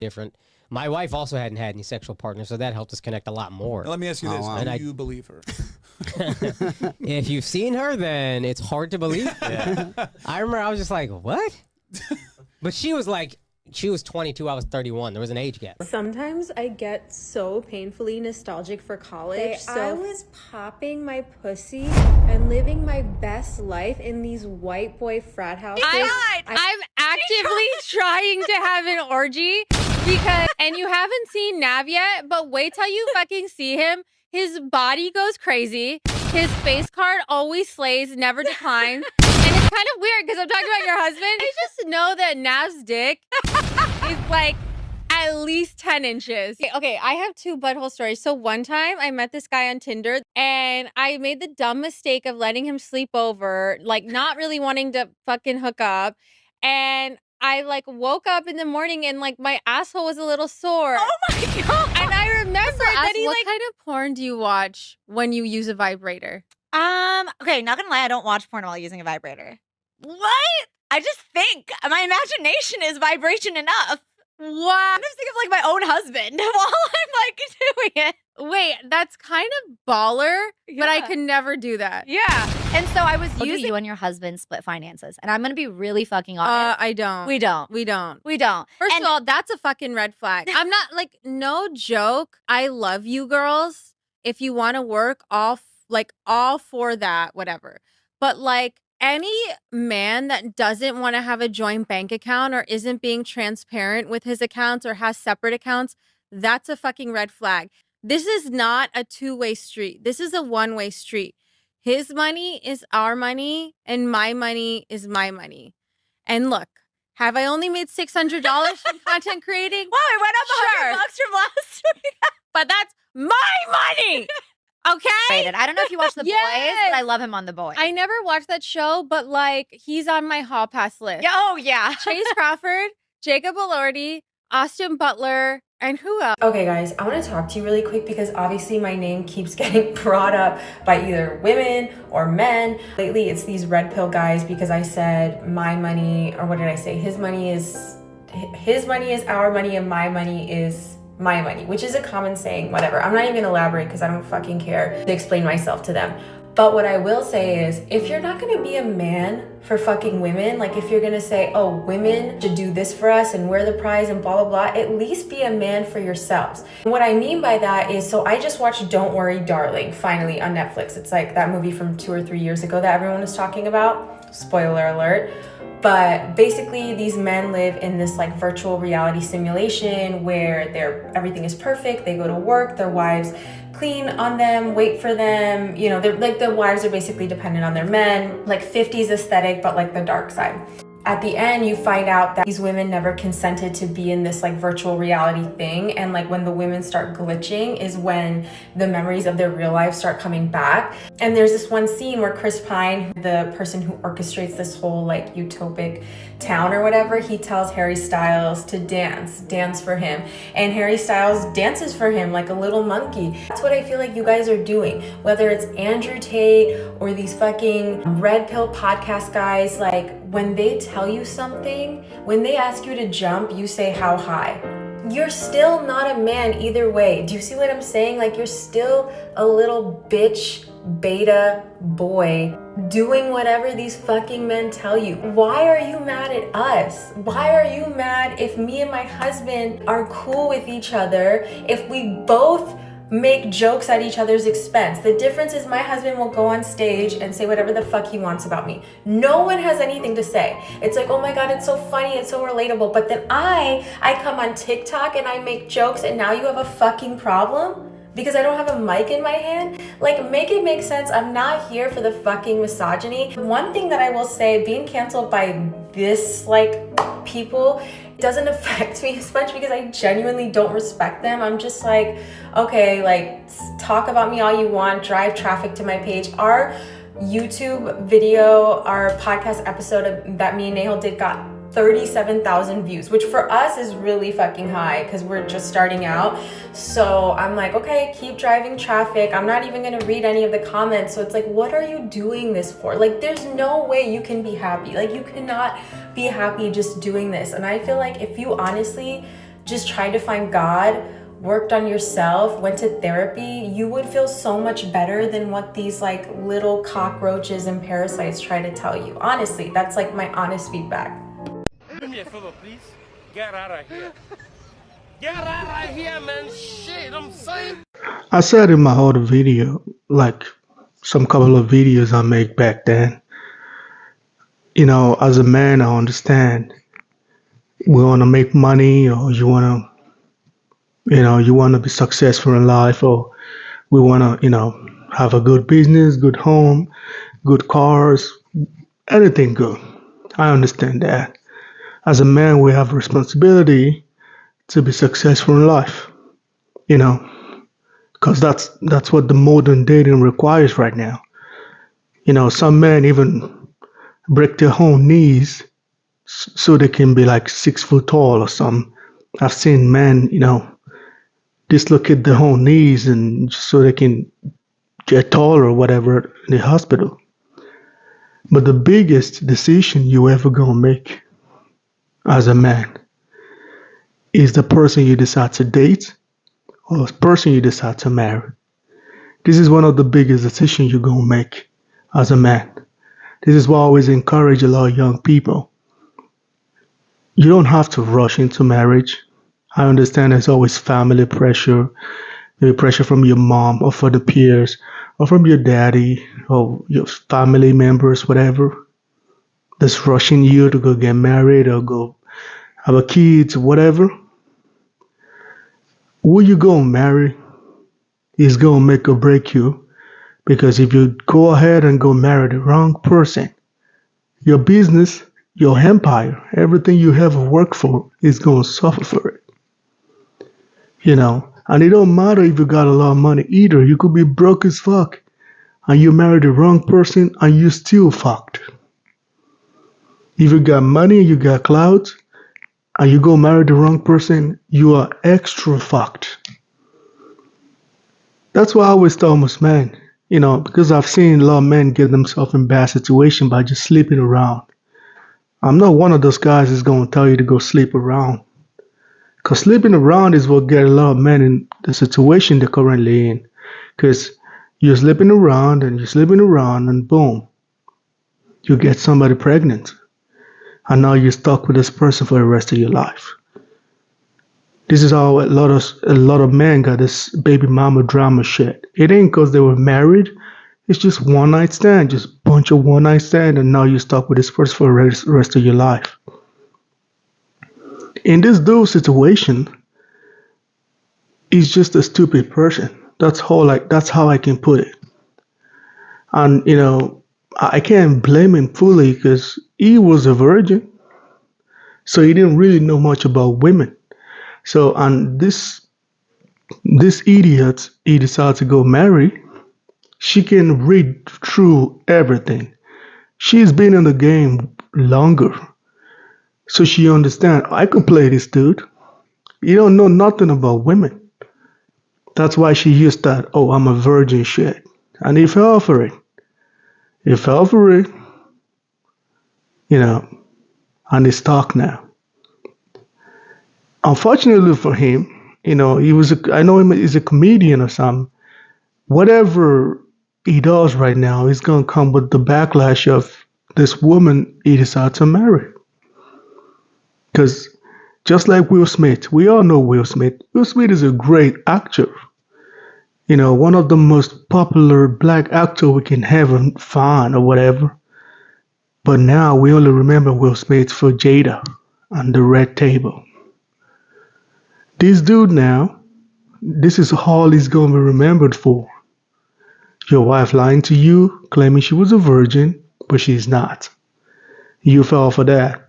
different. My wife also hadn't had any sexual partners, so that helped us connect a lot more. Now, let me ask you this. wow. Do you believe her? If you've seen her, then it's hard to believe. Yeah. I remember I was just like, what? But she was 22, I was 31. There was an age gap. Sometimes I get so painfully nostalgic for college. So I was popping my pussy and living my best life in these white boy frat houses. I'm actively trying to have an orgy and you haven't seen Nav yet, but wait till you fucking see him. His body goes crazy. His face card always slays, never declines. And it's kind of weird because I'm talking about your husband. I just know that Nav's dick is like at least 10 inches. Okay, I have 2 butthole stories. So one time I met this guy on Tinder and I made the dumb mistake of letting him sleep over, like not really wanting to fucking hook up. And I like woke up in the morning and like my asshole was a little sore. Oh my God. And I remember that he what kind of porn do you watch when you use a vibrator? Okay, not gonna lie, I don't watch porn while using a vibrator. What? I just think my imagination is vibration enough. What? I just think of like my own husband while I'm like doing it. Wait, that's kind of baller, but I Yeah. could never do that. Yeah. And so I was How do using you and your husband split finances? And I'm going to be really fucking honest. I don't. We don't. We don't. We don't. First And- of all, that's a fucking red flag. I'm not like, no joke. I love you girls. If you want to work, all for that, whatever. But like any man that doesn't want to have a joint bank account or isn't being transparent with his accounts or has separate accounts, that's a fucking red flag. This is not a two-way street. This is a one-way street. His money is our money and my money is my money. And look, have I only made $600 from content creating? Wow, I went up $100 from last week. But that's my money. Okay? I don't know if you watch The Boys, Yes. but I love him on The Boys. I never watched that show, but like he's on my hall pass list. Yeah, oh yeah. Chase Crawford, Jacob Elordi, Austin Butler, and who else? Okay guys, I want to talk to you really quick because obviously my name keeps getting brought up by either women or men. Lately it's these red pill guys because I said my money, or what did I say? His money is our money and my money is my money, which is a common saying, whatever. I'm not even gonna elaborate because I don't fucking care to explain myself to them. But what I will say is, if you're not gonna be a man for fucking women, like if you're gonna say, oh, women should do this for us and we're the prize and blah, blah, blah, at least be a man for yourselves. And what I mean by that is, so I just watched Don't Worry, Darling, finally on Netflix. It's like that movie from 2 or 3 years ago that everyone was talking about. Spoiler alert. But basically these men live in this like virtual reality simulation where everything is perfect. They go to work, their wives clean on them, wait for them. You know, they're like, the wives are basically dependent on their men, like 50s aesthetic, but like the dark side. At the end, you find out that these women never consented to be in this like virtual reality thing. And like when the women start glitching is when the memories of their real life start coming back. And there's this one scene where Chris Pine, the person who orchestrates this whole like utopic town or whatever, he tells Harry Styles to dance for him. And Harry Styles dances for him like a little monkey. That's what I feel like you guys are doing. Whether it's Andrew Tate or these fucking red pill podcast guys, like when they tell you something, when they ask you to jump, you say how high. You're still not a man either way. Do you see what I'm saying? Like you're still a little bitch beta boy doing whatever these fucking men tell you. Why are you mad at us? Why are you mad if me and my husband are cool with each other, if we both make jokes at each other's expense? The difference is my husband will go on stage and say whatever the fuck he wants about me. No one has anything to say. It's like, oh my God, it's so funny, it's so relatable. But then I come on TikTok and I make jokes and now you have a fucking problem? Because I don't have a mic in my hand? Like, make it make sense. I'm not here for the fucking misogyny. One thing that I will say, being canceled by this, like, people, doesn't affect me as much because I genuinely don't respect them. I'm just like, okay, like, talk about me all you want, drive traffic to my page. Our YouTube video, our podcast episode that me and Nahal did got 37,000 views, which for us is really fucking high because we're just starting out. So I'm like, okay, keep driving traffic. I'm not even gonna read any of the comments. So it's like, what are you doing this for? Like, there's no way you can be happy. Like, you cannot be happy just doing this. And I feel like if you honestly just tried to find God, worked on yourself, went to therapy, you would feel so much better than what these like little cockroaches and parasites try to tell you. Honestly, that's like my honest feedback. Give me a fill up, please. Get out of here. Get out of here, man. Shit, I'm saying. I said in my other video, like some couple of videos I make back then, as a man, I understand we want to make money, or you want to be successful in life, or we want to, have a good business, good home, good cars, anything good. I understand that. As a man, we have a responsibility to be successful in life, because that's what the modern dating requires right now. Some men even break their own knees so they can be like 6 foot tall or something. I've seen men, dislocate their own knees and so they can get taller or whatever in the hospital. But the biggest decision you ever gonna make as a man is the person you decide to date or the person you decide to marry. This is one of the biggest decisions you're gonna make as a man. This is why I always encourage a lot of young people. You don't have to rush into marriage. I understand there's always family pressure, maybe pressure from your mom or from the peers or from your daddy or your family members, whatever. That's rushing you to go get married or go have a kids, whatever. Who you gonna marry is gonna make or break you, because if you go ahead and go marry the wrong person, your business, your empire, everything you ever worked for is gonna suffer for it. And it don't matter if you got a lot of money either. You could be broke as fuck and you marry the wrong person and you still fucked. If you got money and you got clout and you go marry the wrong person, you are extra fucked. That's why I always tell most men, because I've seen a lot of men get themselves in bad situations by just sleeping around. I'm not one of those guys that's going to tell you to go sleep around. Because sleeping around is what get a lot of men in the situation they're currently in. Because you're sleeping around and boom, you get somebody pregnant. And now you're stuck with this person for the rest of your life. This is how a lot of men got this baby mama drama shit. It ain't because they were married. It's just one night stand, just bunch of one night stand, and now you're stuck with this person for the rest of your life. In this dual situation, he's just a stupid person. That's how I can put it. And I can't blame him fully because he was a virgin, so he didn't really know much about women. So, and this idiot he decided to go marry, she can read through everything. She's been in the game longer. So she understands, I could play this dude. You don't know nothing about women. That's why she used that, oh, I'm a virgin shit. And he fell for it. And he's stuck now. Unfortunately for him, I know him as a comedian or something. Whatever he does right now is going to come with the backlash of this woman he decided to marry. Because just like Will Smith, we all know Will Smith. Will Smith is a great actor. One of the most popular black actors we can ever find or whatever. But now we only remember Will Smith for Jada and the Red Table. This dude now, this is all he's going to be remembered for. Your wife lying to you, claiming she was a virgin, but she's not. You fell for that.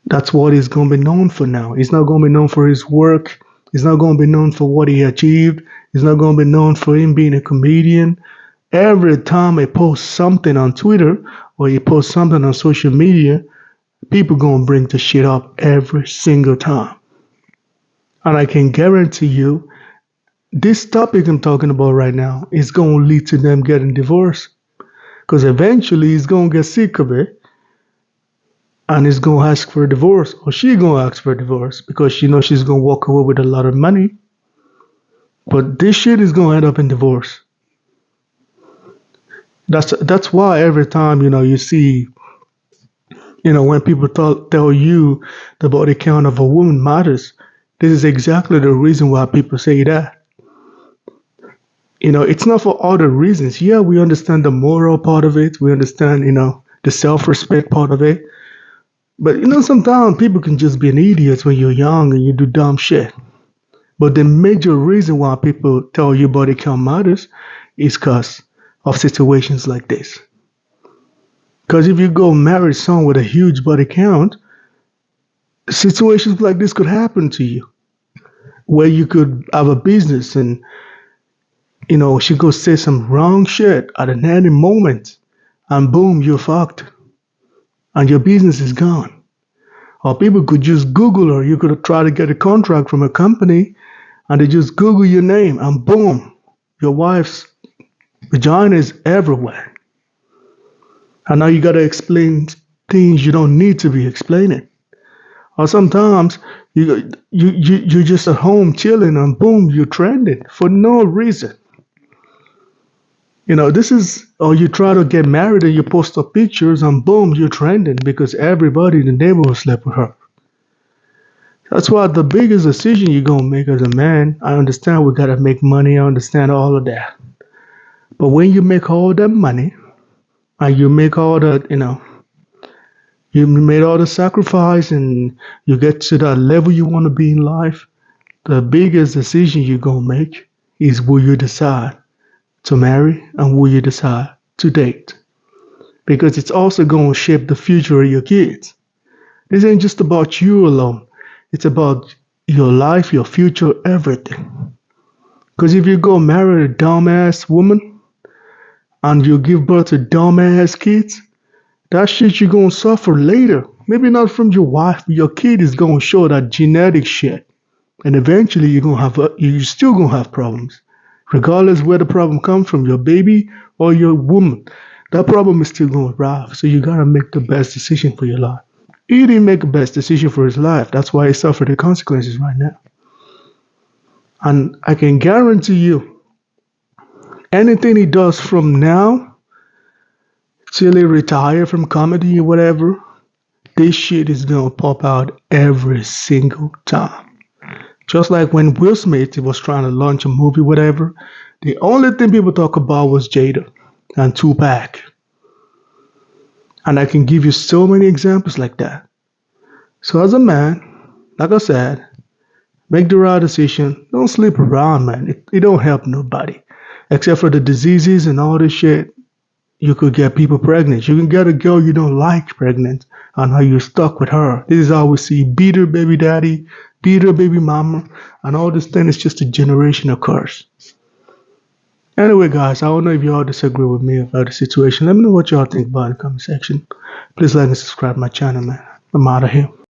That's what he's going to be known for now. He's not going to be known for his work. He's not going to be known for what he achieved. He's not going to be known for him being a comedian. Every time he posts something on Twitter or he posts something on social media, people going to bring the shit up every single time. And I can guarantee you, this topic I'm talking about right now is going to lead to them getting divorced. Because eventually he's going to get sick of it. and is gonna ask for a divorce, or she gonna ask for a divorce because she knows she's gonna walk away with a lot of money. But this shit is gonna end up in divorce. That's why every time you see when people tell you the body count of a woman matters, this is exactly the reason why people say that. It's not for other reasons. Yeah, we understand the moral part of it. We understand, the self-respect part of it. But sometimes people can just be an idiot when you're young and you do dumb shit. But the major reason why people tell you body count matters is because of situations like this. Because if you go marry someone with a huge body count, situations like this could happen to you, where you could have a business and she could say some wrong shit at an any moment, and boom, you're fucked, and your business is gone. Or people could just Google her. You could try to get a contract from a company, and they just Google your name, and boom, your wife's vagina is everywhere. And now you gotta explain things you don't need to be explaining. Or sometimes you're just at home chilling, and boom, you're trending for no reason. This is, or you try to get married and you post up pictures, and boom, you're trending because everybody in the neighborhood slept with her. That's why the biggest decision you're going to make as a man, I understand we got to make money, I understand all of that. But when you make all that money, and you make all that, you made all the sacrifice and you get to that level you want to be in life, the biggest decision you're going to make is will you decide to marry and will you decide to date? Because it's also going to shape the future of your kids. This ain't just about you alone. It's about your life, your future, everything. Because if you go marry a dumbass woman and you give birth to dumbass kids, that shit you're going to suffer later. Maybe not from your wife, but your kid is going to show that genetic shit. And eventually you're still going to have problems. Regardless where the problem comes from, your baby or your woman, that problem is still going to arrive. So you got to make the best decision for your life. He didn't make the best decision for his life. That's why he suffered the consequences right now. And I can guarantee you, anything he does from now till he retire from comedy or whatever, this shit is going to pop out every single time. Just like when Will Smith was trying to launch a movie, whatever, the only thing people talk about was Jada and Tupac. And I can give you so many examples like that. So as a man, like I said, make the right decision. Don't sleep around, man. It don't help nobody. Except for the diseases and all this shit, you could get people pregnant. You can get a girl you don't like pregnant, and now you're stuck with her. This is how we see beat her baby daddy, beat her baby mama, and all this thing is just a generational curse. Anyway, guys, I don't know if y'all disagree with me about the situation. Let me know what y'all think about it in the comment section. Please like and subscribe to my channel, man. I'm out of here.